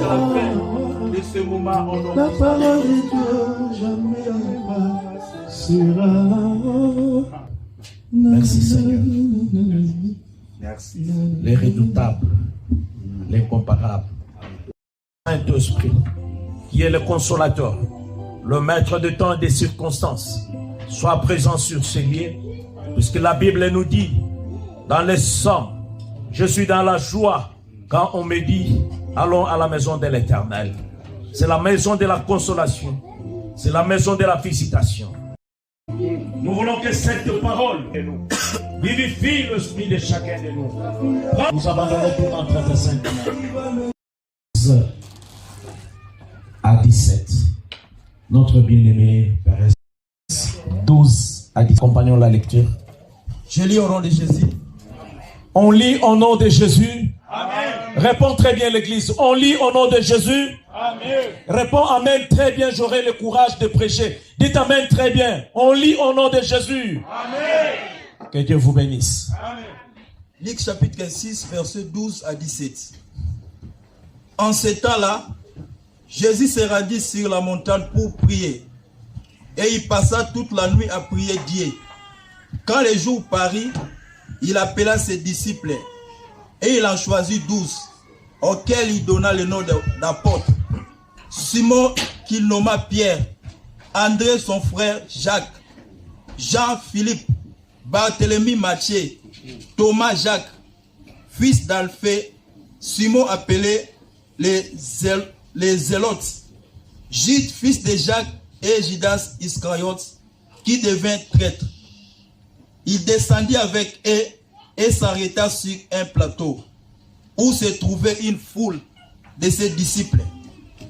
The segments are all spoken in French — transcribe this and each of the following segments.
la fin de ce moment, on la parole de Dieu jamais passera. Merci Seigneur. Merci. Les redoutables, l'incomparable. Saint-Esprit, qui est le consolateur, le maître de temps et des circonstances, soit présent sur ces lieux, puisque la Bible nous dit, dans les psaumes, je suis dans la joie quand on me dit, allons à la maison de l'Éternel. C'est la maison de la consolation, c'est la maison de la visitation. Nous voulons que cette parole vivifie l'esprit de chacun de nous. Nous abandonnons tout en 35 minutes. À 17. Notre bien-aimé Père 12 à 10. Compagnons la lecture. Je lis au nom de Jésus. On lit au nom de Jésus. Amen. Réponds très bien l'église. On lit au nom de Jésus. Amen. Réponds amen très bien, j'aurai le courage de prêcher. Dites amen très bien. On lit au nom de Jésus. Amen. Que Dieu vous bénisse. Amen. Luc chapitre 6, versets 12 à 17. En ce temps-là, Jésus se rendit sur la montagne pour prier. Et il passa toute la nuit à prier Dieu. Quand le jour parut, il appela ses disciples. Et il en choisit 12, auxquels il donna le nom d'apôtres. Simon, qu'il nomma Pierre, André son frère Jacques, Jean-Philippe, Barthélemy Matthieu, Thomas Jacques, fils d'Alphée, Simon appelé les Zélotes, Jude, fils de Jacques, et Judas Iscariote, qui devint traître. Il descendit avec eux et s'arrêta sur un plateau où se trouvait une foule de ses disciples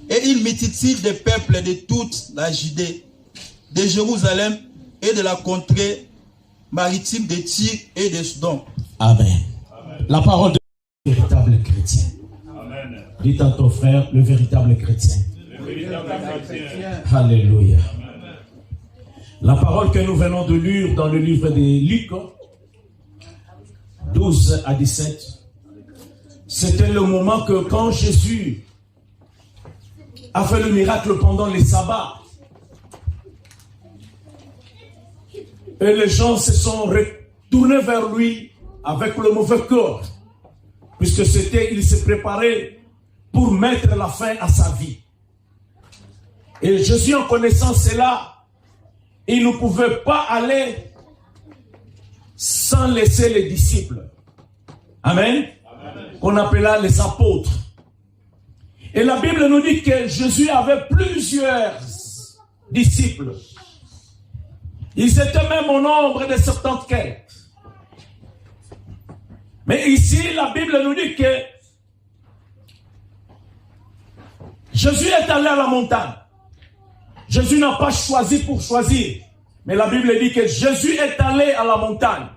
et une multitude de peuples de toute la Judée, de Jérusalem et de la contrée maritime de Tyr et de Sidon. Amen. Amen. La parole de véritable chrétien. Amen. Dis à ton frère, le véritable chrétien. Le véritable chrétien. Alléluia. Amen. La parole que nous venons de lire dans le livre de Luc 12 à 17, c'était le moment que quand Jésus a fait le miracle pendant les sabbats, et les gens se sont retournés vers lui avec le mauvais cœur, puisque il se préparait pour mettre la fin à sa vie. Et Jésus, en connaissant cela, il ne pouvait pas aller sans laisser les disciples. Amen. Qu'on appela les apôtres. Et la Bible nous dit que Jésus avait plusieurs disciples. Ils étaient même au nombre de 74. Mais ici, la Bible nous dit que Jésus est allé à la montagne. Jésus n'a pas choisi pour choisir. Mais la Bible dit que Jésus est allé à la montagne.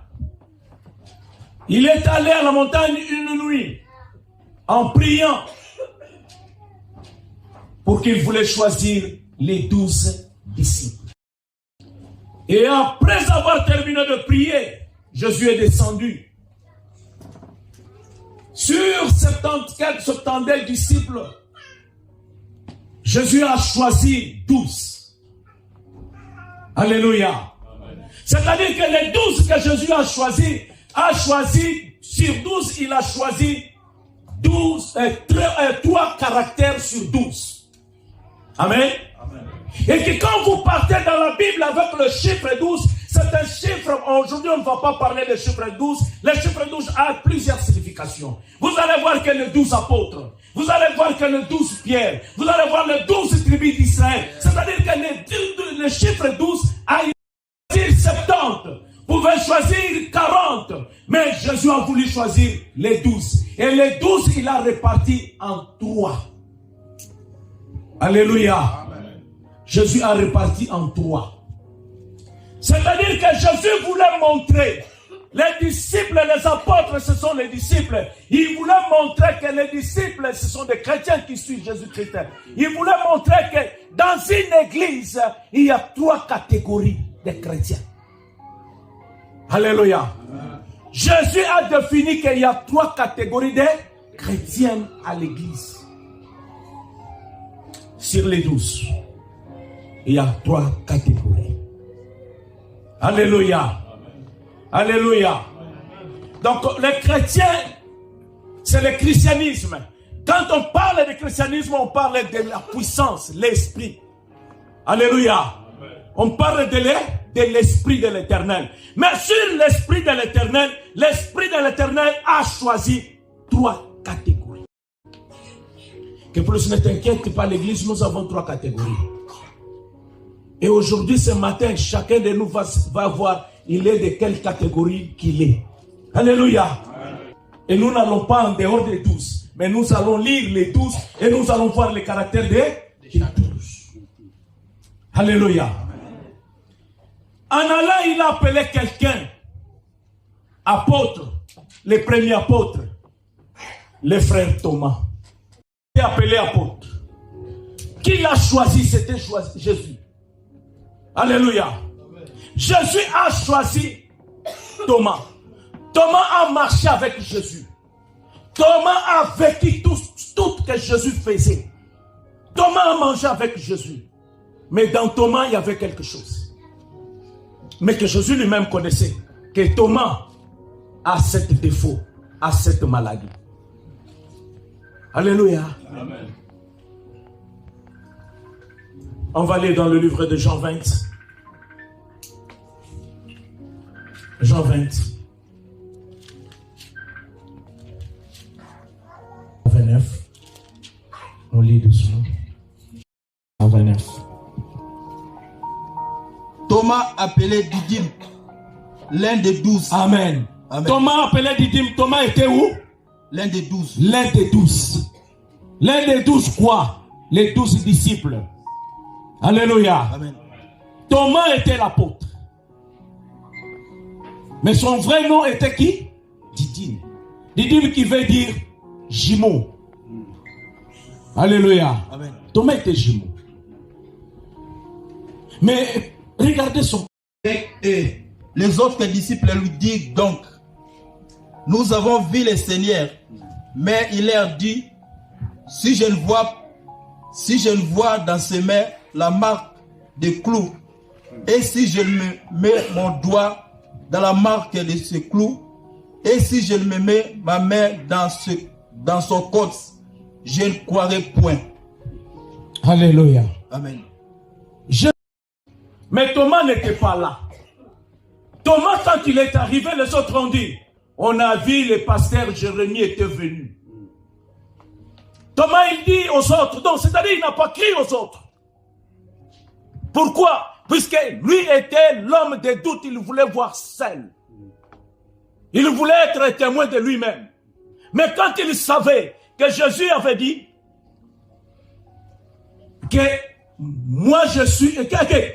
Il est allé à la montagne une nuit en priant pour qu'il voulait choisir les 12 disciples. Et après avoir terminé de prier, Jésus est descendu. Sur 70 disciples, Jésus a choisi 12. Alléluia. C'est-à-dire que les 12 que Jésus a choisi sur 12, il a choisi 3 caractères sur 12. Amen. Amen. Et que quand vous partez dans la Bible avec le chiffre 12, c'est un chiffre, aujourd'hui on ne va pas parler de chiffre 12, le chiffre 12 a plusieurs significations. Vous allez voir que les 12 apôtres, vous allez voir que les 12 pierres, vous allez voir les 12 tribus d'Israël. C'est-à-dire que le chiffre 12 a choisi 70, pouvait choisir 40, mais Jésus a voulu choisir les 12. Et les 12, il a réparti en 3. Alléluia. Amen. Jésus a réparti en 3. C'est-à-dire que Jésus voulait montrer, les disciples, les apôtres, ce sont les disciples. Il voulait montrer que les disciples, ce sont des chrétiens qui suivent Jésus-Christ. Il voulait montrer que dans une église, il y a 3 catégories de chrétiens. Alléluia. Amen. Jésus a défini qu'il y a 3 catégories de chrétiens à l'église. sur les 12, il y a 3 catégories. Alléluia. Alléluia. Donc, les chrétiens, c'est le christianisme. Quand on parle de christianisme, on parle de la puissance, l'esprit. Alléluia. On parle de l'esprit de l'éternel. Mais sur l'esprit de l'éternel a choisi 3 catégories. Que plus ne t'inquiète pas, l'église, nous avons 3 catégories. Et aujourd'hui, ce matin, chacun de nous va voir, il est de quelle catégorie qu'il est. Alléluia. Et nous n'allons pas en dehors des 12, mais nous allons lire les 12 et nous allons voir les caractères des 12. Alléluia. En allant, il a appelé quelqu'un apôtre, le premier apôtre, le frère Thomas. Il est appelé apôtre. Qui l'a choisi? C'était Jésus. Alléluia. Jésus a choisi Thomas. Thomas a marché avec Jésus. Thomas a vécu tout ce que Jésus faisait. Thomas a mangé avec Jésus. Mais dans Thomas, il y avait quelque chose. Mais que Jésus lui-même connaissait. Que Thomas a ce défaut, a cette maladie. Alléluia. Amen. On va aller dans le livre de Jean 20. Jean 20. 29. On lit doucement. 29. Thomas appelé Didyme, l'un des 12. Amen. Amen. Thomas appelé Didyme. Thomas était où? L'un des 12. L'un des 12. L'un des 12 quoi? Les 12 disciples. Alléluia. Amen. Thomas était l'apôtre. Mais son vrai nom était qui? Didyme. Didyme qui veut dire jumeau. Alléluia. Amen. Thomas était jumeau. Mais regardez son... Et les autres disciples lui disent donc, nous avons vu le Seigneur. Mais il leur dit, si je ne vois dans ses mains la marque des clous, et si je mets mon doigt dans la marque de ce clou, et si je me mets ma main dans son côte, je ne croirai point. Alléluia. Amen. Mais Thomas n'était pas là. Thomas, quand il est arrivé, les autres ont dit, on a vu le pasteur Jérémie était venu. Thomas, il dit aux autres, donc c'est-à-dire il n'a pas crié aux autres. Pourquoi? Puisque lui était l'homme des doutes, il voulait voir seul. Il voulait être témoin de lui-même. Mais quand il savait que Jésus avait dit que moi je suis,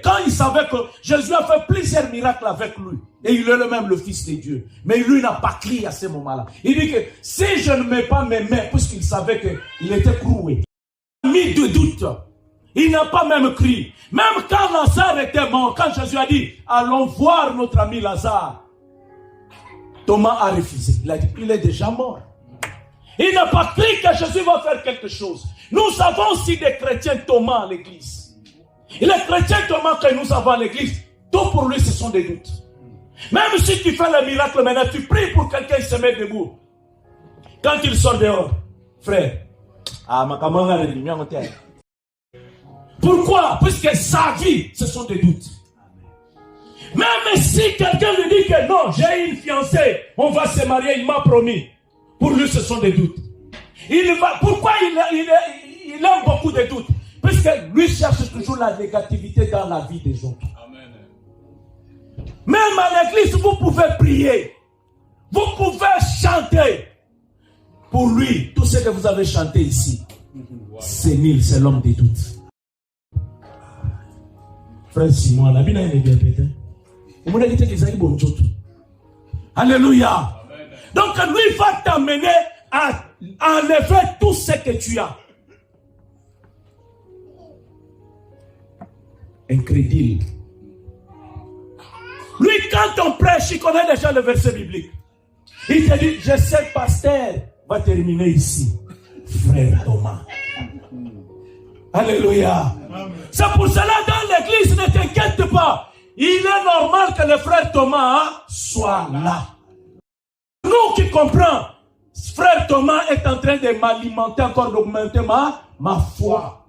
quand il savait que Jésus a fait plusieurs miracles avec lui, et il est même le Fils de Dieu, mais lui n'a pas crié à ce moment-là. Il dit que si je ne mets pas mes mains, puisqu'il savait qu'il était cloué, il a mis de doute. Il n'a pas même crié. Même quand Lazare était mort, quand Jésus a dit, allons voir notre ami Lazare, Thomas a refusé. Il a dit, il est déjà mort. Il n'a pas crié que Jésus va faire quelque chose. Nous avons aussi des chrétiens Thomas à l'église. Et les chrétiens Thomas que nous avons à l'église, tout pour lui ce sont des doutes. Même si tu fais le miracle maintenant, tu pries pour quelqu'un qui se met debout. Quand il sort dehors, frère, pourquoi? Puisque sa vie, ce sont des doutes. Même si quelqu'un lui dit que non, j'ai une fiancée, on va se marier, il m'a promis. Pour lui, ce sont des doutes. Pourquoi il a beaucoup de doutes? Puisque lui cherche toujours la négativité dans la vie des autres. Amen. Même à l'église, vous pouvez prier. Vous pouvez chanter. Pour lui, tout ce que vous avez chanté ici, c'est nul, c'est l'homme des doutes. Frère Simon, la Bible est bien pétée. Alléluia. Donc lui va t'amener à enlever tout ce que tu as. Incrédule. Lui, quand on prêche, il connaît déjà le verset biblique. Il te dit, je sais, pasteur, va terminer ici. Frère Thomas. Alléluia. C'est pour cela dans l'église, ne t'inquiète pas. Il est normal que le frère Thomas soit là. Nous qui comprenons, frère Thomas est en train de m'alimenter, encore d'augmenter ma foi.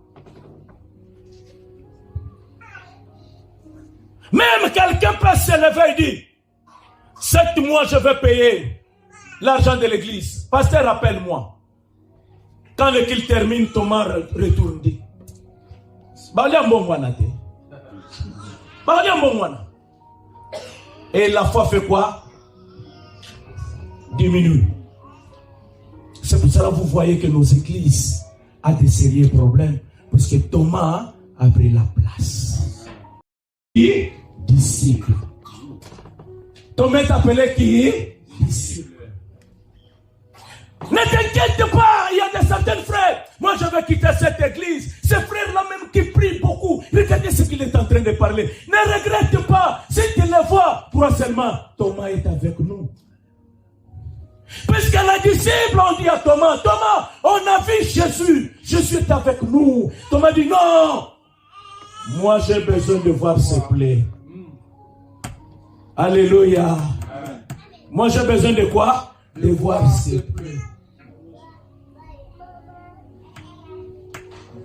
Même quelqu'un peut se lever et dire, 7 mois je vais payer l'argent de l'église. Pasteur, rappelle-moi. Quand le qu'il termine, Thomas retourne. Dit. Et la foi fait quoi? Diminue. C'est pour cela que vous voyez que nos églises ont des sérieux problèmes. Parce que Thomas a pris la place. Qui? Disciple. Thomas est appelé qui? Disciple. Ne t'inquiète pas, il y a des certains frères. Moi, je vais quitter cette église. Ces frères-là même qui prient beaucoup. Regardez ce qu'il est en train de parler. Ne regrette pas. Si tu le vois, crois seulement, Thomas est avec nous. Puisque les disciples ont dit à Thomas, Thomas, on a vu Jésus. Jésus est avec nous. Thomas dit, non. Moi, j'ai besoin de voir ses plaies. Alléluia. Moi, j'ai besoin de quoi? De voir ses plaies.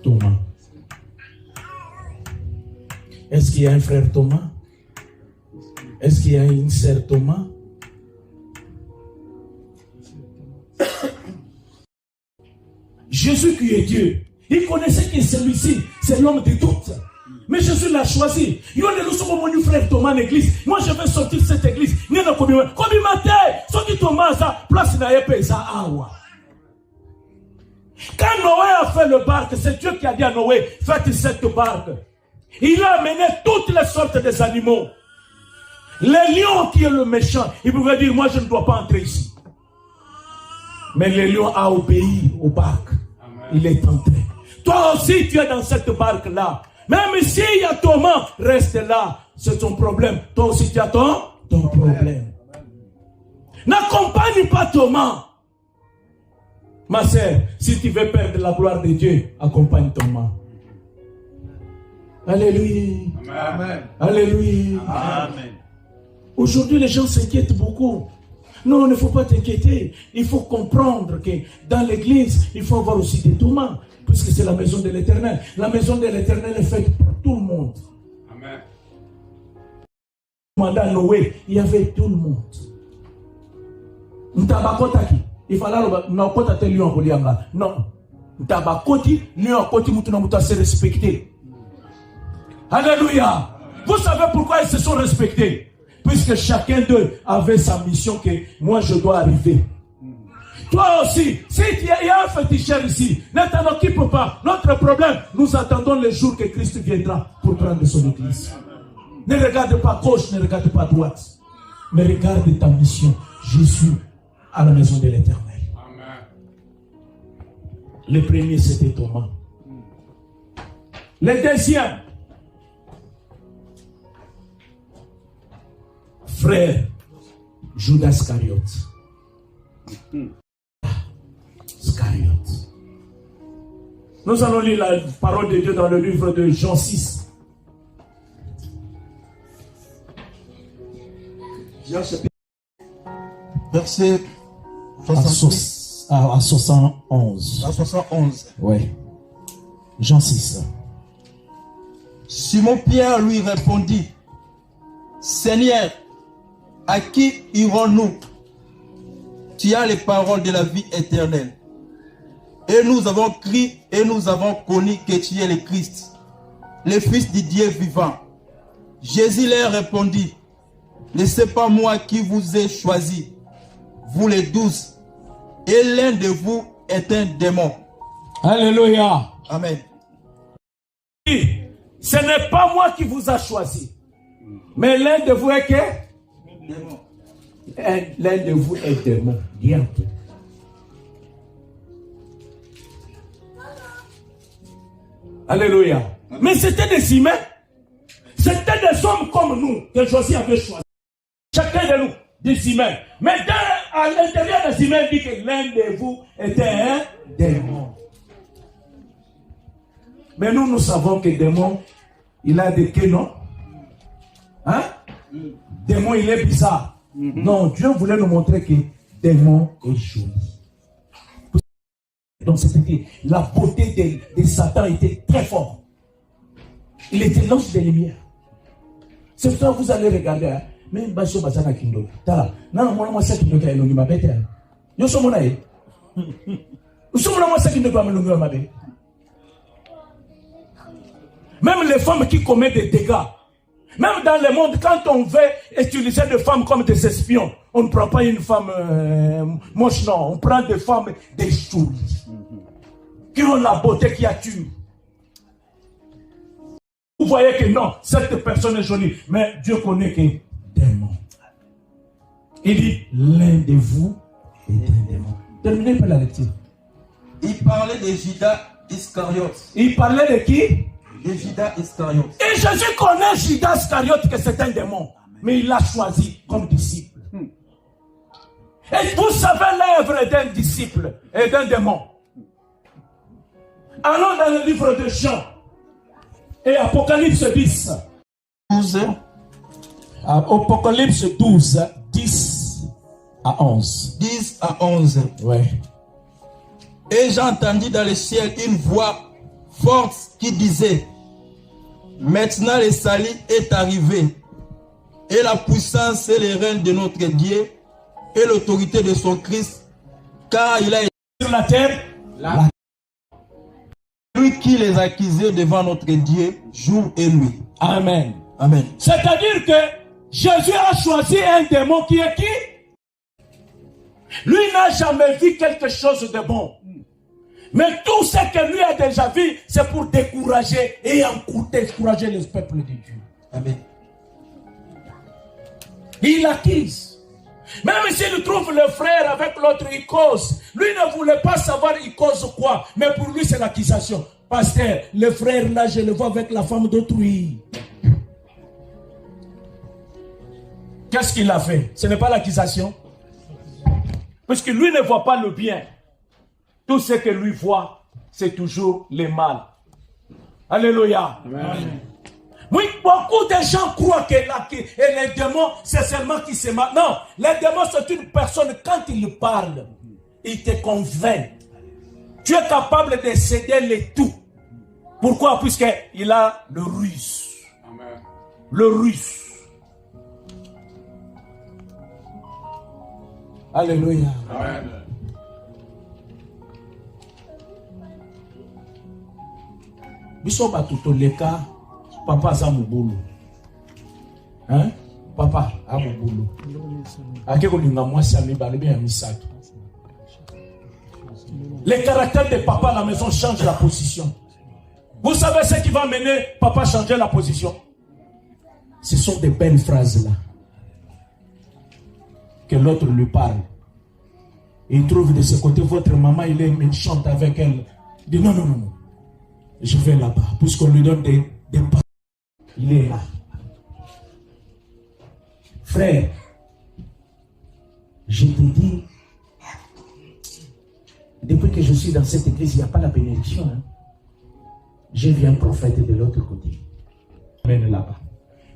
Thomas. Est-ce qu'il y a un frère Thomas? Est-ce qu'il y a une sœur Thomas? Jésus qui est Dieu, il connaissait que celui-ci, c'est l'homme de doute. Mais Jésus l'a choisi. Il a dit, mon frère Thomas l'église. Moi, je vais sortir de cette église. Comme il m'a dit, ce qui Thomas a place n'a pas awa. Quand Noé a fait le barque, c'est Dieu qui a dit à Noé, faites cette barque. Il a amené toutes les sortes des animaux. Le lion qui est le méchant, il pouvait dire, moi je ne dois pas entrer ici. Mais le lion a obéi au barque. Il est entré. Toi aussi tu es dans cette barque-là. Même s'il y a Thomas, reste là. C'est ton problème. Toi aussi tu as ton problème. N'accompagne pas Thomas. Ma sœur, si tu veux perdre la gloire de Dieu, accompagne Thomas. Alléluia. Amen. Alléluia. Amen. Aujourd'hui, les gens s'inquiètent beaucoup. Non, il ne faut pas t'inquiéter. Il faut comprendre que dans l'église, il faut avoir aussi des Thomas. Puisque c'est la maison de l'Éternel. La maison de l'Éternel est faite pour tout le monde. Amen. Pendant Noé, il y avait tout le monde. Il fallait non. Se respecter. Alléluia. Vous savez pourquoi ils se sont respectés? Puisque chacun d'eux avait sa mission que moi je dois arriver. Toi aussi, si il y a un féticheur ici, ne t'en occupe pas. Notre problème, nous attendons le jour que Christ viendra pour prendre son église. Ne regarde pas gauche, ne regarde pas droite. Mais regarde ta mission. Jésus à la maison de l'Éternel. Le premier, c'était Thomas. Le deuxième, frère Judas Iscariote. Iscariote. Nous allons lire la parole de Dieu dans le livre de Jean 6. Verset à 71. À 71. Oui. Jean 6. Simon-Pierre lui répondit, Seigneur, à qui irons-nous? Tu as les paroles de la vie éternelle. Et nous avons crié et nous avons connu que tu es le Christ, le Fils du Dieu vivant. Jésus leur répondit, ne c'est pas moi qui vous ai choisi, vous les 12, et l'un de vous est un démon. Alléluia. Amen. Ce n'est pas moi qui vous a choisi, mais l'un de vous est que? Démon. L'un de vous est démon. Bien. Alléluia. Mais c'était des humains. C'était des hommes comme nous que Josué avait choisi. Chacun de nous, des humains. Mais à l'intérieur des humains, il dit que l'un de vous était un démon. Mais nous savons que démon, il a des canons. Hein? Démon, il est bizarre. Non, Dieu voulait nous montrer que démon est joli. Donc, c'était la beauté de Satan était très forte. Il était l'ange des lumières. C'est pour ça que vous allez regarder. Hein? Même Bacho Bazana Kindo. Tala. Non, moi, c'est Kindo qui a élongé ma bête. Nous sommes là. Nous sommes là, moi, c'est Kindo qui a élongé ma bête. Même les femmes qui commettent des dégâts. Même dans le monde, quand on veut utiliser des femmes comme des espions, on ne prend pas une femme moche, non. On prend des femmes des jolies. Qui ont la beauté qui attire. Vous voyez que non, cette personne est jolie. Mais Dieu connaît que démon. Il dit, l'un de vous est un démon. Terminez par la lecture. Il parlait de Judas Iscariote. Il parlait de qui? De Judas Iscariote. Et Jésus connaît Judas Iscariote que c'est un démon. Mais il l'a choisi comme disciple. Et vous savez l'œuvre d'un disciple et d'un démon. Allons dans le livre de Jean et Apocalypse 10. 12. Apocalypse 12, 10 à 11. 10 à 11. Ouais. Et j'entendis dans le ciel une voix forte qui disait: maintenant le salut est arrivé, et la puissance et le règne de notre Dieu, et l'autorité de son Christ, car il a été Sur la terre, lui qui les accusait devant notre Dieu jour et nuit. Amen. Amen. C'est-à-dire que Jésus a choisi un démon qui est qui? Lui n'a jamais vu quelque chose de bon. Mais tout ce que lui a déjà vu, c'est pour décourager et encourager le peuple de Dieu. Amen. Il accuse. Même s'il trouve le frère avec l'autre, il cause. Lui ne voulait pas savoir il cause quoi. Mais pour lui, c'est l'accusation. Pasteur, le frère là, je le vois avec la femme d'autrui. Qu'est-ce qu'il a fait? Ce n'est pas l'accusation. Parce que lui ne voit pas le bien. Tout ce que lui voit, c'est toujours le mal. Alléluia. Amen. Oui, beaucoup de gens croient que les démons, c'est seulement qui se marrent. Non, les démons, c'est une personne, quand il parle, il te convainc. Tu es capable de céder le tout. Pourquoi? Puisqu'il a le ruse. Amen. Le ruse. Alléluia. Amen. Biso batuto leka papa za mubulu. Hein? Papa a mubulu. Akeko linga mwasi ami balibi ya misato. Les caractères de papa à la maison changent la position. Vous savez ce qui va mener papa à changer la position? Ce sont des belles phrases là. Que l'autre lui parle. Et il trouve de ce côté, votre maman, il chante avec elle. Il dit non, non, non, non. Je vais là-bas. Puisqu'on lui donne des pas. Il est là. Frère, je te dis, depuis que je suis dans cette église, il n'y a pas la bénédiction. Hein. J'ai vu un prophète de l'autre côté. Amène là-bas.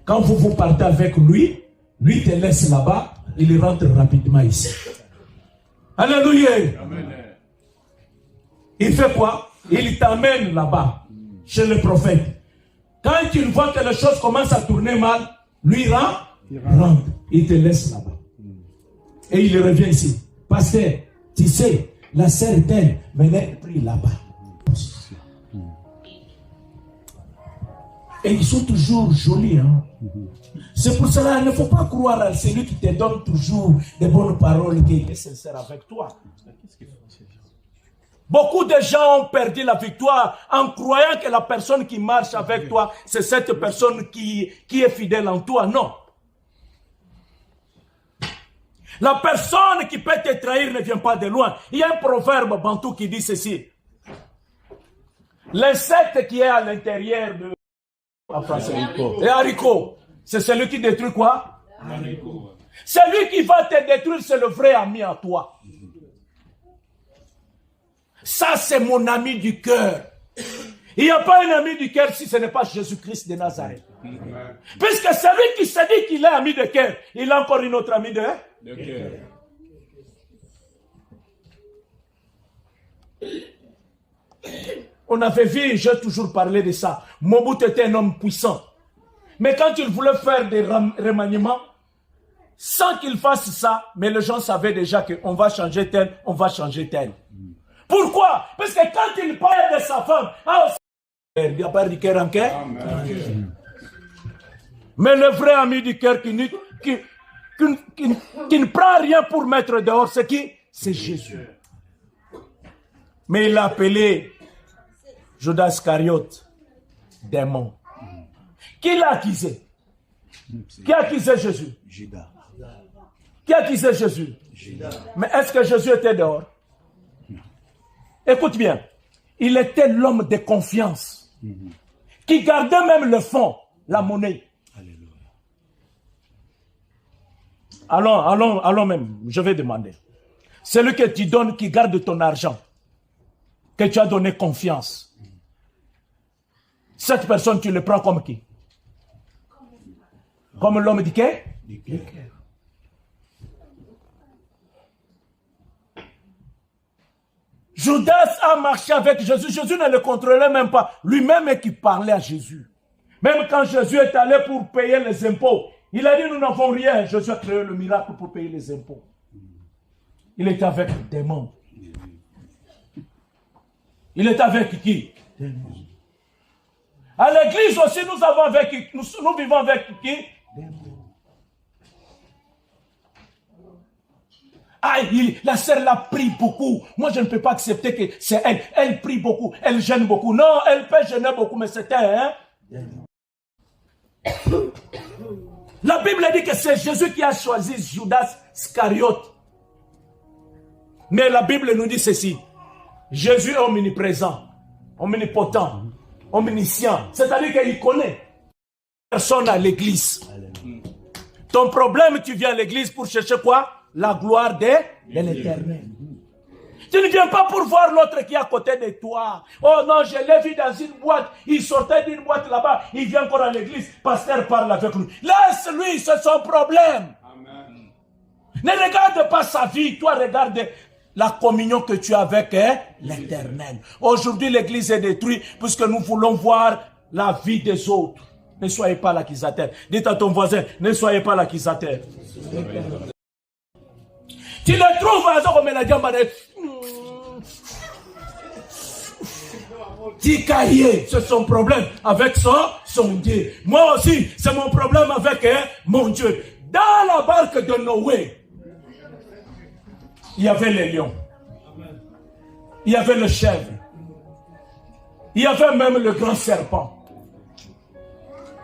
Quand vous partez avec lui, lui te laisse là-bas, il rentre rapidement ici. Alléluia. Amen. Il fait quoi? Il t'amène là-bas, chez le prophète. Quand il voit que les choses commencent à tourner mal, lui rentre, il te laisse là-bas. Et il revient ici. Pasteur, tu sais, la sœur d'elle venait pris là-bas. Et ils sont toujours jolis. Hein? C'est pour cela qu'il ne faut pas croire à celui qui te donne toujours des bonnes paroles, qui est sincère avec toi. Beaucoup de gens ont perdu la victoire en croyant que la personne qui marche avec toi, c'est cette personne qui est fidèle en toi. Non. La personne qui peut te trahir ne vient pas de loin. Il y a un proverbe bantou qui dit ceci. L'insecte qui est à l'intérieur de... Et haricot. C'est celui qui détruit quoi? Celui qui va te détruire, c'est le vrai ami à toi. Ça, c'est mon ami du cœur. Il n'y a pas un ami du cœur si ce n'est pas Jésus-Christ de Nazareth. Puisque celui qui se dit qu'il est ami de cœur, il a encore une autre amie de cœur. On avait vu, j'ai toujours parlé de ça. Mobutu était un homme puissant. Mais quand il voulait faire des remaniements, sans qu'il fasse ça, mais les gens savaient déjà qu'on va changer tel, on va changer tel. Pourquoi? Parce que quand il parle de sa femme, il n'y a pas de cœur en cœur. Mais le vrai ami du cœur qui ne prend rien pour mettre dehors, c'est qui? C'est Jésus. Mais il l'a appelé Judas Iscariote, démon. Qui l'a accusé? Qui a accusé Jésus? Judas. Qui a accusé Jésus? Judas. Mais est-ce que Jésus était dehors? Écoute bien. Il était l'homme de confiance. Qui gardait même le fonds, la monnaie. Alléluia. Allons même, je vais demander. Celui que tu donnes, qui garde ton argent, que tu as donné confiance. Cette personne, tu le prends comme qui? Comme l'homme du cœur? Du cœur. Judas a marché avec Jésus. Jésus ne le contrôlait même pas. Lui-même qui parlait à Jésus. Même quand Jésus est allé pour payer les impôts, il a dit, nous n'avons rien. Jésus a créé le miracle pour payer les impôts. Il était avec des démons. Il est avec qui? Démons. À l'église aussi, nous vivons avec qui? Démons. Ah, la sœur l'a pris beaucoup. Moi, je ne peux pas accepter que c'est elle. Elle prie beaucoup, elle gêne beaucoup. Non, elle peut gêner beaucoup, mais c'était un démon. La Bible dit que c'est Jésus qui a choisi Judas Iscariote. Mais la Bible nous dit ceci. Jésus est omniprésent, omnipotent, omniscient. C'est-à-dire qu'il connaît personne à l'église. Ton problème, tu viens à l'église pour chercher quoi? La gloire de l'Éternel. Tu ne viens pas pour voir l'autre qui est à côté de toi. Oh non, je l'ai vu dans une boîte. Il sortait d'une boîte là-bas. Il vient encore à l'église. Pasteur parle avec lui. Laisse-lui, c'est son problème. Amen. Ne regarde pas sa vie. Toi, regarde la communion que tu as avec l'Éternel. Aujourd'hui, l'église est détruite puisque nous voulons voir la vie des autres. Ne soyez pas l'accusateur. Dites à ton voisin, ne soyez pas l'accusateur. Tu le trouves à comme la diamante. Tikaye, c'est son problème avec son Dieu. Moi aussi, c'est mon problème avec mon Dieu. Dans la barque de Noé, il y avait les lions. Il y avait le chèvre. Il y avait même le grand serpent.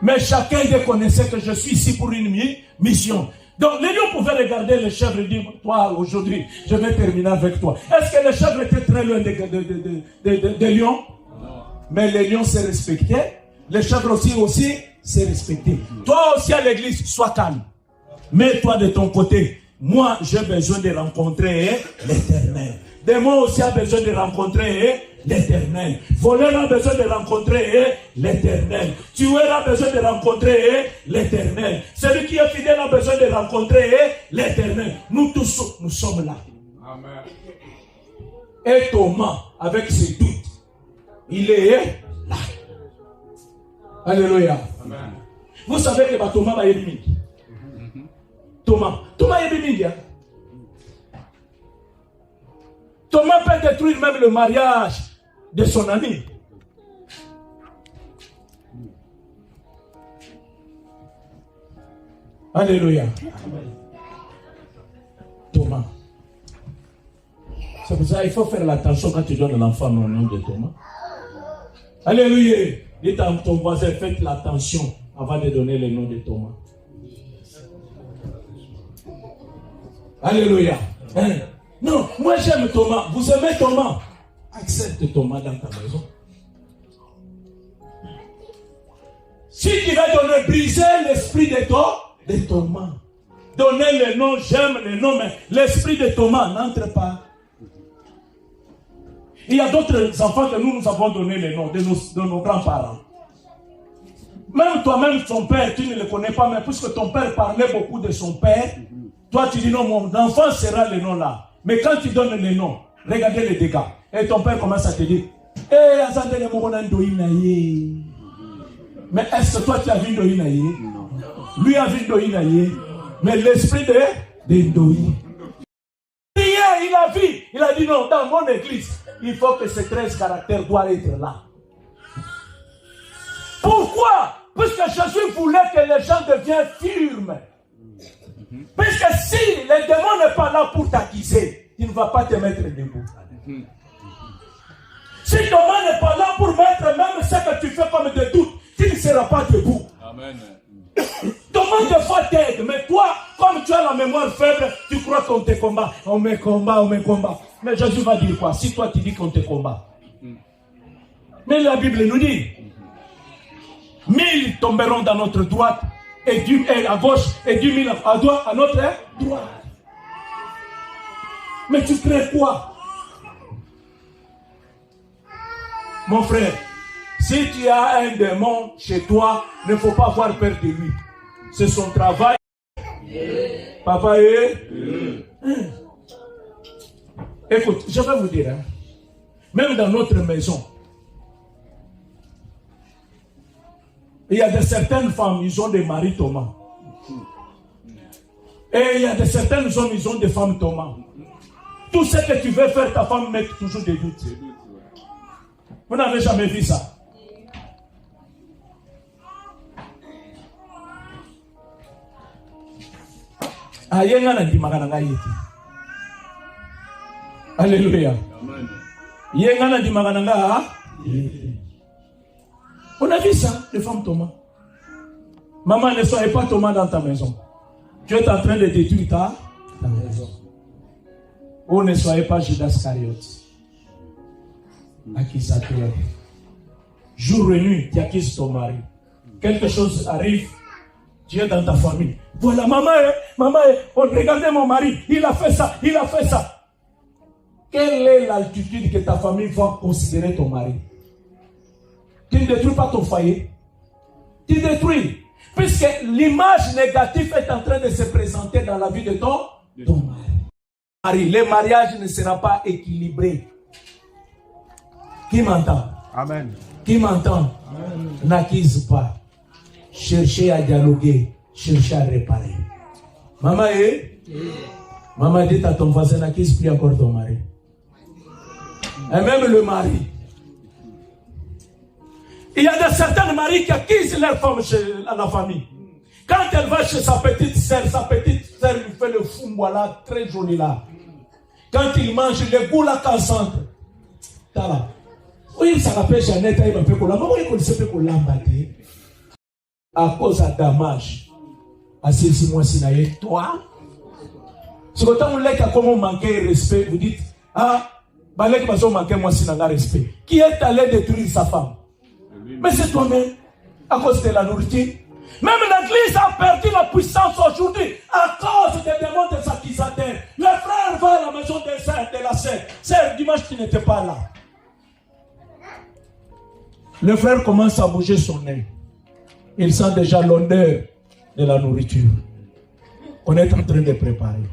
Mais chacun de connaissait que je suis ici pour une mission. Donc les lions pouvaient regarder les chèvres et dire, toi aujourd'hui, je vais terminer avec toi. Est-ce que les chèvres étaient très loin des lions? Non. Mais les lions se respectaient. Les chèvres aussi se respectaient. Toi aussi à l'église, sois calme. Mets-toi de ton côté. Moi, j'ai besoin de rencontrer l'Éternel. Démon aussi a besoin de rencontrer l'Éternel. Voleur a besoin de rencontrer l'Éternel. Tueur a besoin de rencontrer l'Éternel. Celui qui est fidèle a besoin de rencontrer l'Éternel. Nous tous, nous sommes là. Amen. Et Thomas, avec ses doutes, il est là. Alléluia. Amen. Vous savez que Thomas va y aller. Thomas est bien. Thomas peut détruire même le mariage de son ami. Alléluia. Thomas. C'est pour ça qu'il faut faire l'attention quand tu donnes l'enfant au nom de Thomas. Alléluia. Dites à ton voisin, faites l'attention avant de donner le nom de Thomas. Alléluia. Hein? Non, moi j'aime Thomas. Vous aimez Thomas? Accepte Thomas dans ta maison. Si tu vas donner, briser l'esprit de Thomas. Donner le nom, j'aime le nom, mais l'esprit de Thomas n'entre pas. Il y a d'autres enfants que nous avons donné les noms de nos grands-parents. Même toi-même, ton père, tu ne le connais pas, mais puisque ton père parlait beaucoup de son père, toi tu dis non, mon enfant sera le nom là. Mais quand tu donnes les noms, regardez les dégâts. Et ton père commence à te dire, mais est-ce que toi tu as vu Ndoïnaïe? Lui a vu Ndoïnaïe. Mais l'esprit de Ndoï. Il a vu, il a dit non, dans mon église, il faut que ces 13 caractères doivent être là. Pourquoi? Puisque Jésus voulait que les gens deviennent firmes. Puisque si le démon n'est pas là pour t'accuser, il ne va pas te mettre debout. Si ton démon n'est pas là pour mettre même ce que tu fais comme des doutes, tu ne seras pas debout. Amen. Ton monde de foi t'aide, mais toi, comme tu as la mémoire faible, tu crois qu'on te combat. On me combat, on me combat. Mais Jésus va dire quoi? Si toi tu dis qu'on te combat. Mais la Bible nous dit, 1000 tomberont dans notre droite, et à gauche, et 10 000 à notre droite. Mais tu crées quoi? Mon frère, si tu as un démon chez toi, il ne faut pas avoir peur de lui. C'est son travail. Papa Écoute, je vais vous dire, hein, même dans notre maison, il y a de certaines femmes, ils ont des maris Thomas. Et il y a de certaines hommes, ils ont des femmes Thomas. Tout ce que tu veux faire, ta femme met toujours des doutes. Vous n'avez jamais vu ça? Alléluia. On a vu ça, les femmes Thomas. Maman, ne soyez pas Thomas dans ta maison. Tu es en train de détruire ta maison. Ou ne soyez pas Judas Iscariote. Accusateur. Jour et nuit, tu accuses ton mari. Quelque chose arrive, tu es dans ta famille. Voilà, maman, regardez mon mari, il a fait ça, il a fait ça. Quelle est l'altitude que ta famille va considérer ton mari? Tu ne détruis pas ton foyer. Tu détruis. Puisque l'image négative est en train de se présenter dans la vie de ton mari. Le mariage ne sera pas équilibré. Qui m'entend? Amen. Qui m'entend? N'accuse pas. Cherchez à dialoguer. Cherchez à réparer. Maman, maman dit à ton voisin, n'accuse plus encore ton mari. Et même le mari. Il y a de certains maris qui accusent leur femme à la famille. Quand elle va chez sa petite sœur lui fait le fou, voilà, très joli là. Quand il mange le goût là qu'en centre. T'as là. Oui, ça rappelle Jeannette, il m'a fait qu'on l'a. Maman, il connaissait pas qu'on l'a battu. À cause de dommage. À ces mois ci toi. C'est quand on l'a comment manquer respect, vous dites, ah, balek va manquer moi ci respect. Qui est allé détruire sa femme? Mais c'est toi-même, à cause de la nourriture. Même l'église a perdu la puissance aujourd'hui à cause des démons des accusateurs. Le frère va à la maison de la sœur. Sœur, dimanche tu n'étais pas là. Le frère commence à bouger son nez. Il sent déjà l'odeur de la nourriture. On est en train de préparer.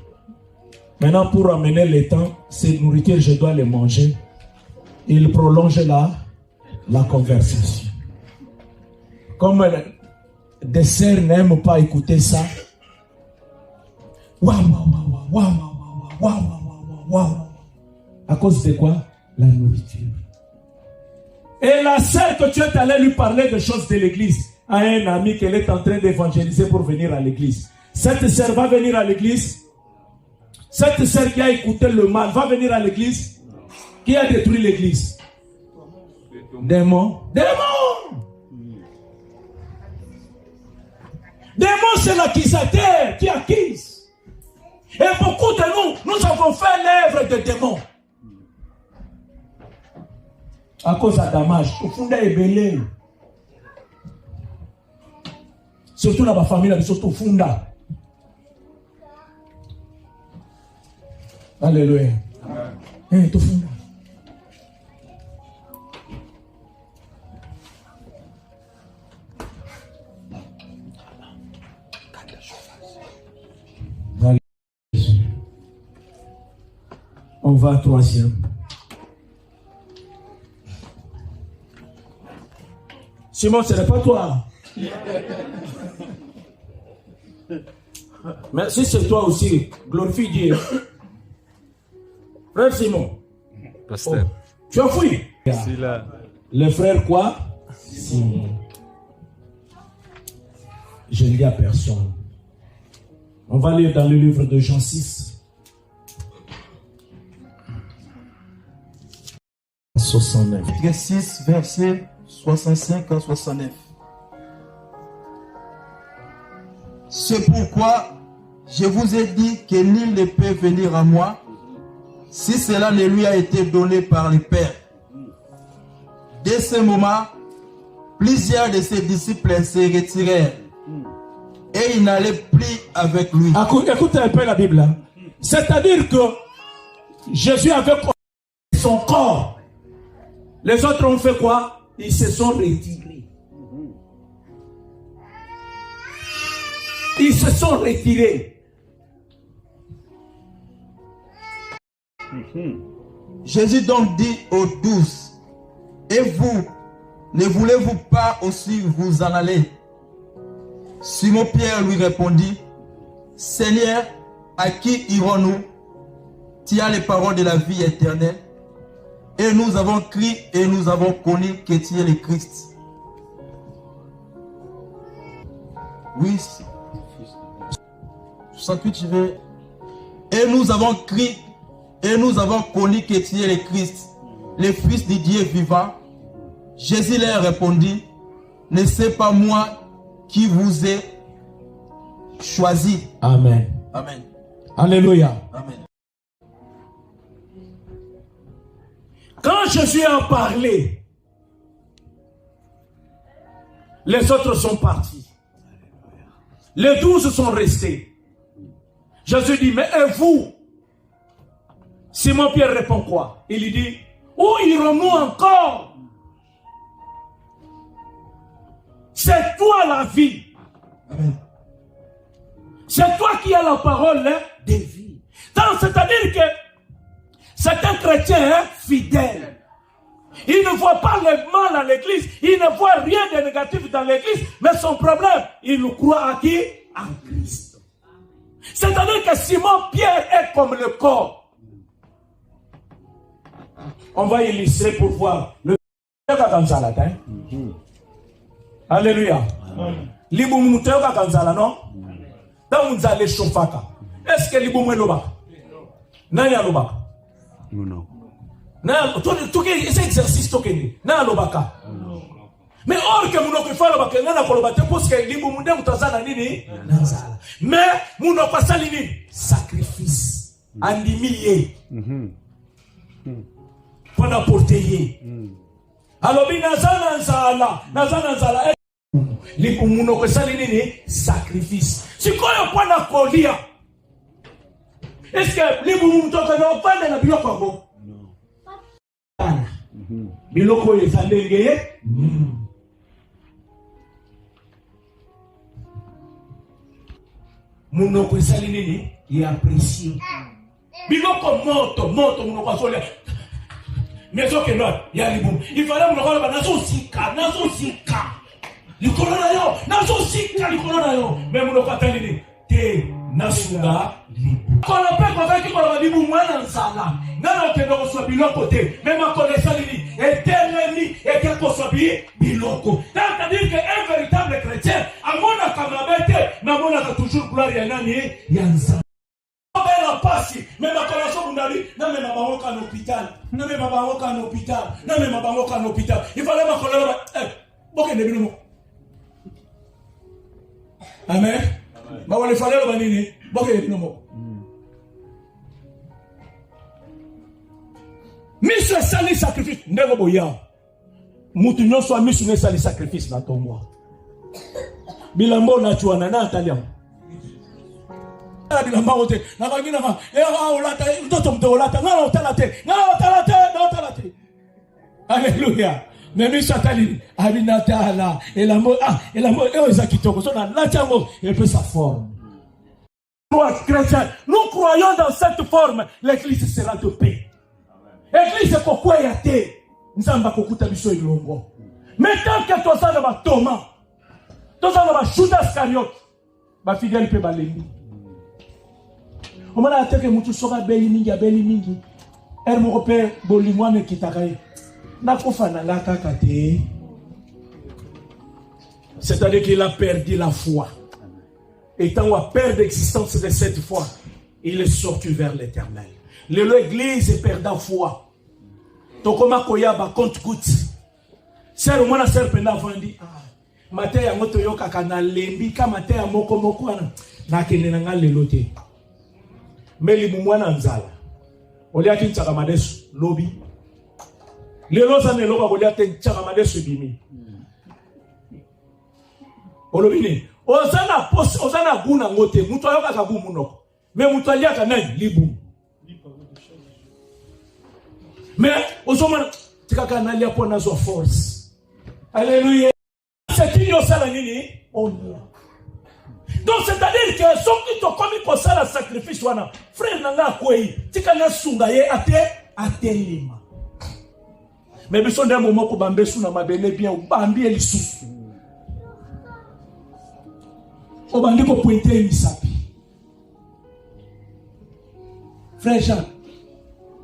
Maintenant, pour amener le temps, ces nourritures, je dois les manger. Il prolonge la conversation. Comme des sœurs n'aiment pas écouter ça. Waouh. À cause de quoi? La nourriture. Et la sœur que tu es allé lui parler de choses de l'église a un ami qu'elle est en train d'évangéliser pour venir à l'église. Cette sœur va venir à l'église. Cette sœur qui a écouté le mal va venir à l'église. Qui a détruit l'église? Démon. Démon, c'est l'accusateur qui accuse. Et beaucoup de nous avons fait l'œuvre de démons. À cause de dommage. Au fond, est belé. Surtout dans ma famille, surtout au fond. Alléluia. Tout fond. On va à troisième. Simon, ce n'est pas toi. Mais si c'est toi aussi, glorifie Dieu. Frère Simon. Pasteur. Oh, tu as fui. C'est là. Le frère quoi? Simon. Je ne dis à personne. On va lire dans le livre de Jean 6. 69. Chapitre 6, verset 65 à 69. C'est pourquoi je vous ai dit que nul ne peut venir à moi si cela ne lui a été donné par le Père. Dès ce moment, plusieurs de ses disciples se retirèrent et ils n'allaient plus avec lui. Écoutez un peu la Bible. Hein. C'est-à-dire que Jésus avait son corps. Les autres ont fait quoi? Ils se sont retirés. Ils se sont retirés. Jésus donc dit aux 12, et vous, ne voulez-vous pas aussi vous en aller? Simon-Pierre lui répondit, Seigneur, à qui irons-nous? Tu as les paroles de la vie éternelle. Et nous avons crié et nous avons connu que tu es le Christ. Oui. 68, je vais. Et nous avons crié et nous avons connu que tu es le Christ, le Fils du Dieu vivant. Jésus leur répondit, ne c'est pas moi qui vous ai choisi. Amen. Amen. Alléluia. Amen. Quand Jésus a parlé, les autres sont partis. Les 12 sont restés. Jésus dit, mais et vous? Simon-Pierre répond quoi? Il lui dit, où irons-nous encore? C'est toi la vie. Amen. C'est toi qui as la parole de vie. C'est-à-dire que c'est un chrétien fidèle. Il ne voit pas le mal à l'église. Il ne voit rien de négatif dans l'église. Mais son problème, il croit à qui? En Christ. C'est-à-dire que Simon-Pierre est comme le corps. On va illustrer pour voir. Le Alléluia. Libumuteuka kanzala non? Daunzale shofaka. Est-ce que libumu loba? Nani aloba? Non. Na tout c'est exercice tokeni. Na alobaka. Mais or que munoko falo baka nana koloba te parce que libumu nde mutazana nini? Nanzala. Mais munoko sali nini? Sacrifice. Andimiye. Pour apporter. Alors bi nazana nzala. Libumu ko sali nini? Sacrifice. Sikoyo kwa na kolia. Est-ce que libumu mtoka na opande na biloko ngo? Biloko ezalengeye. Munoko esali nini? Ya apprécié. Biloko moto munoko asolia. Mais ce que non, il y a libumu. Il fallait munoko ba nazo sika. Likolo na yo, nazo sika likolo na yo. Mais munoko atali nini? Te nasunga libumu. Kola pe ko veki kola libumu mwana nsala. Nana okendo so biloko te. Même akonesa nini? Éternellement et que kosobi biloko. C'est-à-dire que un véritable chrétien, amona kamabete, na mona ka toujours gloire ya nani? Yanza. La pasi, même à Colosso Mundali, non mais ma baroque en hôpital, non mais ma baroque en hôpital, non mais ma baroque en hôpital. Il fallait ma colère. Bon, il est Amen. Ma il fallait le banini. Bon, il est Monsieur Sali sacrifice, n'est-ce pas? Moutinho soit mis sur Sali sacrifice dans ton mois. Bilambo na chuana na Italian. Bilambo te, na bagina ma, olata, toto mtolata, na otalate. Alléluia. Mais lui satani, abinatala, et l'amour, et ezakitoko, son la chango, et peut sa forme. Toi, chrétien, nous croyons dans cette forme. L'église sera de paix. L'église est pourquoi il y a té. Nous avons beaucoup biso ilongo. Mais tant que toi ça va Thomas, toi ça va Judas Iscariote, ba fidèle pe balengi. On m'a dit que mutu soka beli mingi. Er mo pe bolimwane kitakaye. Na kofana la kakate. C'est-à-dire qu'il a perdu la foi. Étant à perdre l'existence de cette foi, il est sorti vers l'éternel. L'église est perdue la foi. Tokoma koyaba compte coûte. C'est le mona serpent avandi. Matin ya moto yoka kana lembi ka matin ya moko na kene na lelote. Meli mumwana nzala. Olia kinchaka madesu lobi. Lelo za ne loba olia kinchaka madesu bimi. Olobini ozana guna ngote mutu ayoka kabu munoko mais mutu aliaka nani libu mais ozomana tikaka nalia po nazo force. Alléluia. C'est qui yo sala nini honneur. Donc c'est-à-dire que ceux qui t'ont commis pour ça la sacrifice wana frère nanga kwei tika na sunga ye atelima mais biso ndemo moko bambesu na mabele bien bambi elisusu obandiko pointer misapi. Frère Jean,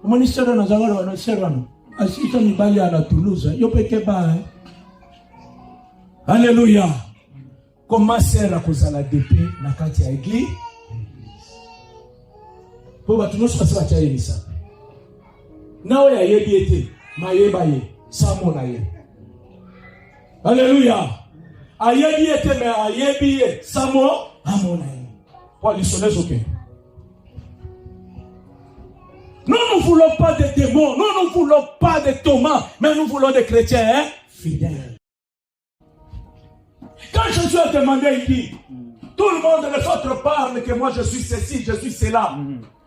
mon histoire dans Zagoro na servano. Asito ni bali à la Toulouse. Yo peke ba. Alléluia. Comment sera kozala DP na kati ya église? Po ba tuno so sa cha misapi. Na oya yebi ete mayeba ye samona ye. Alléluia. Ayebi ete me ayebi samo amona. Pour les soleils ok. Nous ne voulons pas de démons, nous ne voulons pas de Thomas, mais nous voulons des chrétiens fidèles. Quand Jésus a demandé, il dit, tout le monde les autres parle que moi je suis ceci, je suis cela.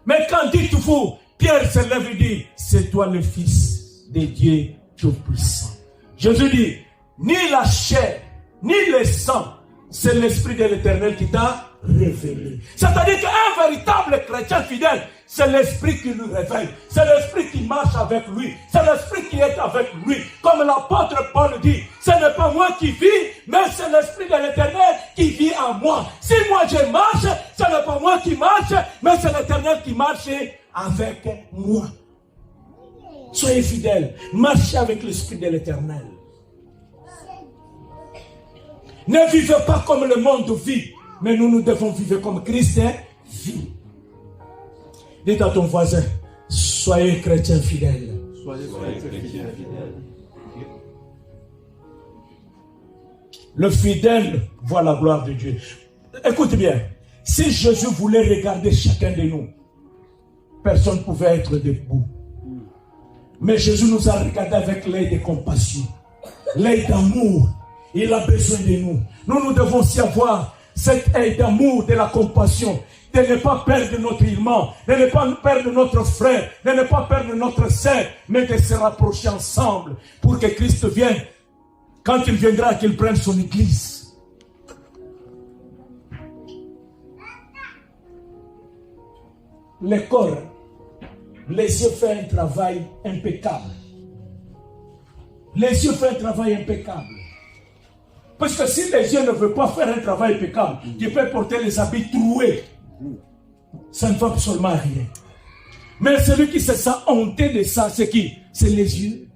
Mais quand dites-vous, Pierre se lève et dit, c'est toi le Fils de Dieu Tout-Puissant. Jésus dit, ni la chair, ni le sang, c'est l'Esprit de l'Éternel qui t'a révélé. C'est-à-dire qu'un véritable chrétien fidèle, c'est l'Esprit qui nous révèle. C'est l'Esprit qui marche avec lui. C'est l'Esprit qui est avec lui. Comme l'apôtre Paul dit, ce n'est pas moi qui vis, mais c'est l'Esprit de l'Éternel qui vit en moi. Si moi je marche, ce n'est pas moi qui marche, mais c'est l'Éternel qui marche avec moi. Soyez fidèles. Marchez avec l'Esprit de l'Éternel. Ne vivez pas comme le monde vit, mais nous devons vivre comme Christ vit. Dites à ton voisin, soyez chrétien fidèle. Soyez chrétien fidèle. Le fidèle voit la gloire de Dieu. Écoute bien, si Jésus voulait regarder chacun de nous, personne ne pouvait être debout. Mais Jésus nous a regardé avec l'œil de compassion, l'œil d'amour. Il a besoin de nous. Nous devons aussi avoir cet œil d'amour, de la compassion, de ne pas perdre notre illement, de ne pas perdre notre frère, de ne pas perdre notre sœur, mais de se rapprocher ensemble pour que Christ vienne. Quand il viendra, qu'il prenne son église. Le corps, les yeux font un travail impeccable. Les yeux font un travail impeccable. Parce que si les yeux ne veulent pas faire un travail impeccable, tu peux porter les habits troués. Ça ne va absolument rien. Mais celui qui se sent honté de ça, c'est qui? C'est les yeux.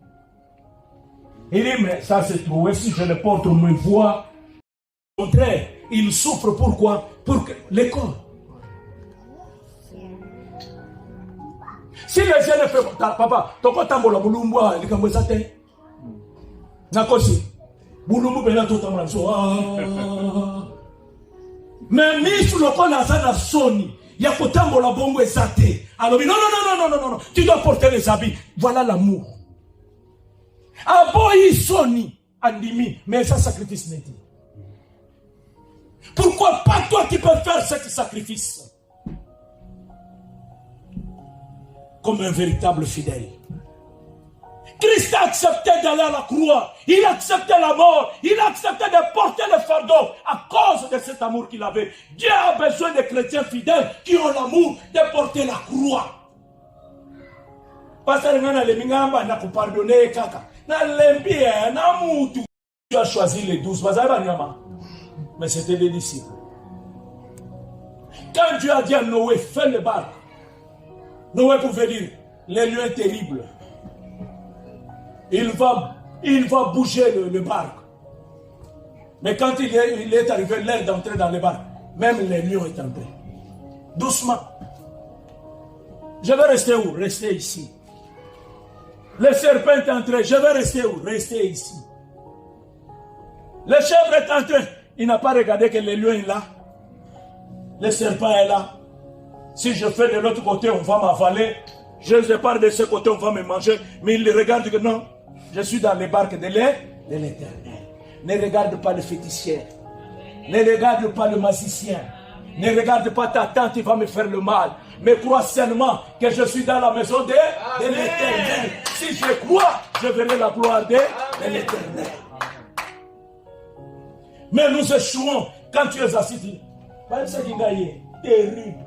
Il dit, mais ça c'est troué, si je le porte, on me voit. Au contraire, il souffre pourquoi? Pour que le corps. Si les yeux ne font pas, papa, tu peux t'embola boulumboa, il est ça t'es. Nakosi. Boulumbo bela tout en mais mis sous le col à Sony, il y a potambo la bongo et saté. Alors, non, tu dois porter les habits. Voilà l'amour. Aboyi Sony, Andimi, mais ça sacrifice n'est dit. Pourquoi pas toi qui peux faire ce sacrifice? Comme un véritable fidèle. Christ Christ a accepté d'aller à la croix. Il a accepté la mort. Il a accepté de porter le fardeau à cause de cet amour qu'il avait. Dieu a besoin de chrétiens fidèles qui ont l'amour de porter la croix. Pasteur Ngana le mingamba na kupardonner kaka. Na lembi na mutu. Tu as choisi les 12. Mais c'était des disciples. Quand Dieu a dit à Noé, fais le barque. Noé pouvait dire, les lieux terribles. Il va bouger le barque. Mais quand il est arrivé l'heure d'entrer dans le barque, même les lions est entré. Doucement. Je vais rester où? Rester ici. Le serpent est entré. Je vais rester où? Rester ici. Le chèvre est entré. Il n'a pas regardé que le lion est là. Le serpent est là. Si je fais de l'autre côté, on va m'avaler. Je pars de ce côté, on va me manger. Mais il regarde que non. Je suis dans les barques de l'Éternel. Ne regarde pas le féticheur. Ne regarde pas le magicien. Ne regarde pas ta tante, il va me faire le mal. Mais crois seulement que je suis dans la maison de l'Éternel. Si je crois, je verrai la gloire de l'Éternel. Mais nous échouons quand tu es assis. Terrible.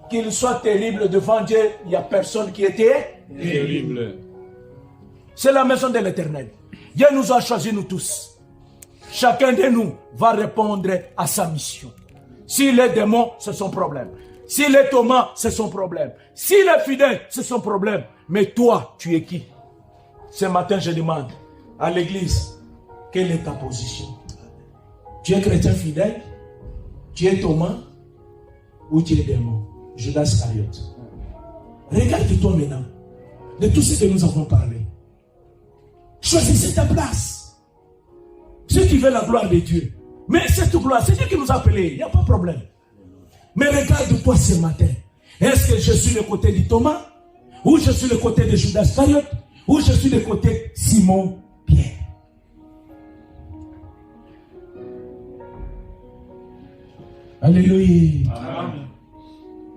Qu'il soit terrible devant Dieu, il n'y a personne qui était terrible. C'est la maison de l'Éternel. Dieu nous a choisis, nous tous. Chacun de nous va répondre à sa mission. S'il est démon, c'est son problème. S'il est Thomas, c'est son problème. S'il est fidèle, c'est son problème. Mais toi, tu es qui? Ce matin, je demande à l'église, quelle est ta position? Tu es chrétien fidèle? Tu es Thomas? Ou tu es démon? Judas Iscariote. Regarde-toi maintenant de tout ce que nous avons parlé. Choisissez ta place. Ceux qui veulent la gloire de Dieu. Mais cette gloire, c'est Dieu qui nous a appelés. Il n'y a pas de problème. Mais regarde-toi ce matin. Est-ce que je suis le côté de Thomas? Ou je suis le côté de Judas Iscariote? Ou je suis le côté de Simon Pierre? Alléluia. Amen.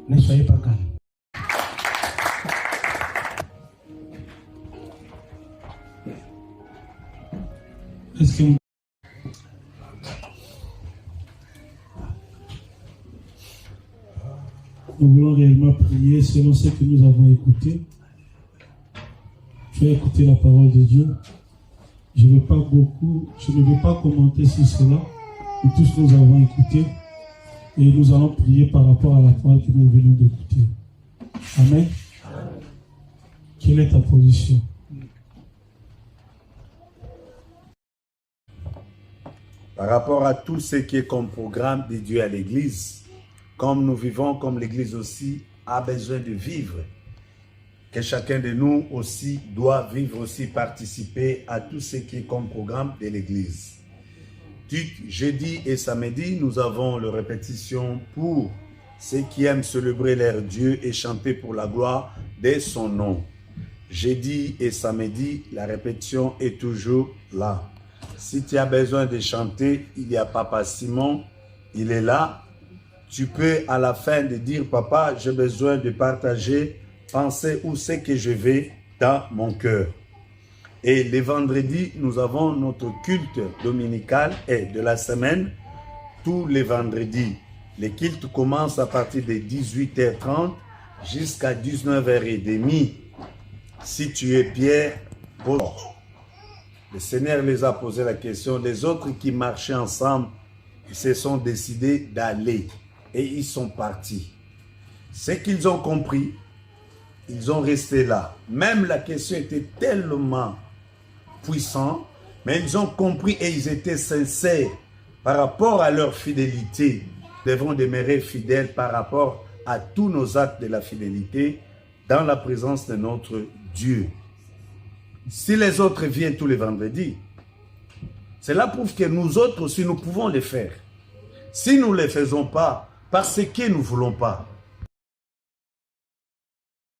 Ne soyez pas calme. Est-ce que nous voulons réellement prier selon ce que nous avons écouté? Je vais écouter la parole de Dieu. Je ne vais pas commenter sur cela. Nous tous nous avons écouté. Et nous allons prier par rapport à la parole que nous venons d'écouter. Amen. Quelle est ta position? Par rapport à tout ce qui est comme programme de Dieu à l'Église, comme nous vivons, comme l'Église aussi a besoin de vivre, que chacun de nous aussi doit vivre aussi, participer à tout ce qui est comme programme de l'Église. Jeudi et samedi, nous avons la répétition pour ceux qui aiment célébrer leur Dieu et chanter pour la gloire de son nom. Jeudi et samedi, la répétition est toujours là. Si tu as besoin de chanter, il y a Papa Simon, il est là. Tu peux à la fin de dire, Papa, j'ai besoin de partager, penser où c'est que je vais dans mon cœur. Et les vendredis, nous avons notre culte dominical et de la semaine, tous les vendredis. Les cultes commencent à partir de 18h30 jusqu'à 19h30. Si tu es Pierre, le Seigneur les a posé la question. Les autres qui marchaient ensemble, ils se sont décidés d'aller et ils sont partis. Ce qu'ils ont compris, ils ont resté là. Même la question était tellement puissante, mais ils ont compris et ils étaient sincères par rapport à leur fidélité. Nous devons demeurer fidèles par rapport à tous nos actes de la fidélité dans la présence de notre Dieu. Si les autres viennent tous les vendredis, cela prouve que nous autres aussi, nous pouvons les faire. Si nous ne les faisons pas, parce que nous ne voulons pas,